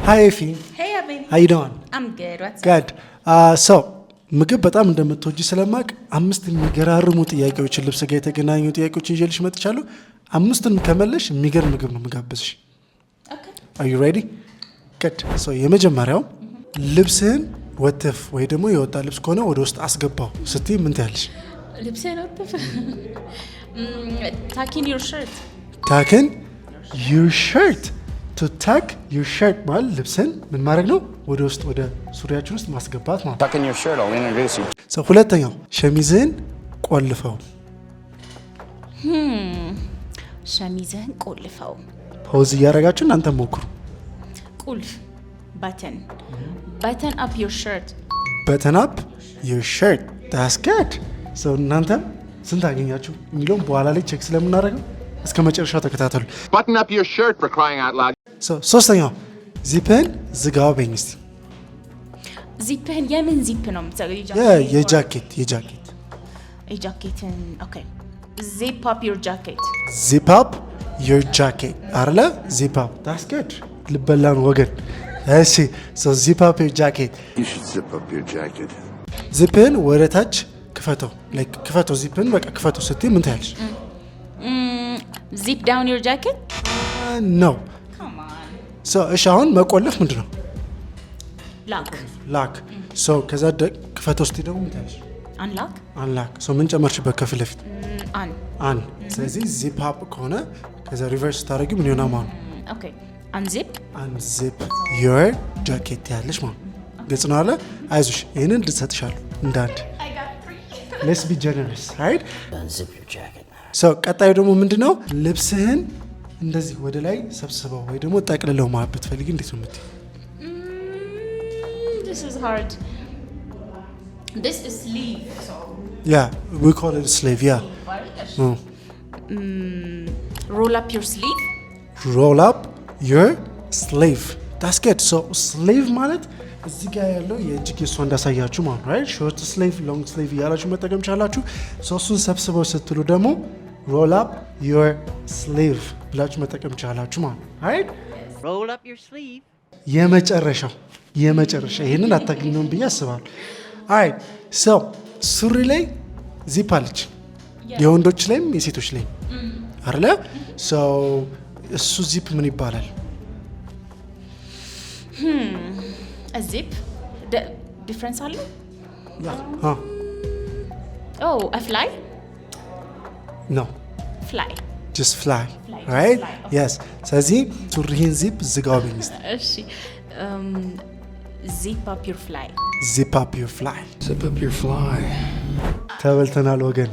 Hi, Effie. Hey, Abby. How you doing? I'm good. What's Good. So, ምግብ በጣም እንደምትወጂ ስለማቅ አምስት የሚገራርሙ ጥያቄዎችን ልብስ ጋር የተገናኙ ጥያቄዎችን ይዤልሽ መጥቻለሁ። አምስቱን ከመለሽ የሚገርም ምግብ ነው የምጋብዝሽ። Okay. Are you ready? Good. So, የመጀመሪያው ልብስህን ወትፍ ወይ ደግሞ የወጣ ልብስ ከሆነ ወደ ውስጥ አስገባው ስትይ ምን ትያለሽ? ልብስህን ወትፍ? Tuck in your shirt. Tuck in your shirt. To tuck your shirt ማለት ልብስህን ምን ማድረግ ነው? ወደ ውስጥ ወደ ሱሪያችን ውስጥ ማስገባት ማለት። Tuck in your shirt, I'll introduce you. So ሁለተኛው ሸሚዝህን ቆልፈው። ሸሚዝህን ቆልፈው። ፖዝ እያደረጋችሁ እናንተ ሞክሩ። ቁልፍ button. Button up your shirt. Button up your shirt. That's good. So እናንተ ስንት አገኛችሁ የሚለውን በኋላ ላይ ቼክ ስለምናደርገው እስከ መጨረሻው ተከታተሉ። Button up your shirt for crying out loud. So ሶስተኛው ዚፕህን ዝጋው በኝ እስቲ። ዚፕህን የምን ዚፕ ነው የምትዘጋው? የጃኬትን ኦኬ። Zip up your jacket. Zip up your jacket አለ zip up. That's good. ልበላን ወገን። እሺ so zip up your jacket. You should zip up your jacket. ዚፕህን ወደ ታች ክፈተው። like ክፈተው ዚፕህን በቃ ክፈተው ስትይ ምን ታያለሽ? Zip down your jacket? No. Come on. So እሺ አሁን መቆለፍ ምንድን ነው? Lock. So ከዛ ክፈተው ስትይ ደግሞ ምን ታያለሽ? Unlock. So ምን ጨመርሽበት ከፊት ለፊት? On. ስለዚህ ዚፕ አፕ ከሆነ ከዛ ሪቨርስ ስታደርጊ ምን ይሆናል ማለት ነው? Okay. Unzip. Unzip your jacket ያለሽ ማለት ነው። ግልጽ ነው አለ። አይዞሽ ይሄንን ልትሰጥሻለሁ እንዳንድ። I got 3. Let's be generous, right? Unzip your jacket. So ቀጣዩ ደግሞ ምንድነው? ልብስህን እንደዚህ ወደ ላይ ሰብስበው ወይ ደግሞ ጠቅልለው ማለት ብትፈልጊ እንዴት ነው የምትይው? This is hard. This is sleeve. So Yeah, we call it a sleeve, yeah. roll up your sleeve. Roll up your sleeve. That's good. So sleeve ማለት እዚህ ጋር ያለው የእጅጌ እሷ እንዳሳያችሁ ማለት ነው። right? Short sleeve, long sleeve እያላችሁ መጠቀም ቻላችሁ። ሶስቱን ሰብስበው ስትሉ ደግሞ roll up your sleeve ብላችሁ መጠቀም ቻላችሁ ማለት ነው። right? Roll up your sleeve. የመጨረሻ ይሄንን አታገኙም ብዬ አስባለሁ። alright. So ሱሪ ላይ ዚፕ አለች። የወንዶች ላይም የሴቶች ላይም አይደለ? So እሱ ዚፕ ምን ይባላል? A zip. Difference አለው? Oh, a fly? No. Fly. Just fly. Fly, right? fly, okay. Yes. ስለዚህ ሱሪህን ዚፕ ዝጋው በኝ እስቲ። እሺ zip up your fly. Zip up your fly. Zip up your fly. ተበልተናል ወገን።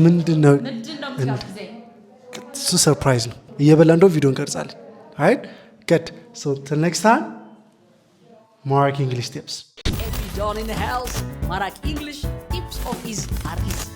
ምንድነው? እሱ ሰርፕራይዝ ነው። እየበላ እንደው ቪዲዮ እንቀርጻለን። right? Good. So till next time, Mark English tips. Every John in the house. Marak English tips of his are easy.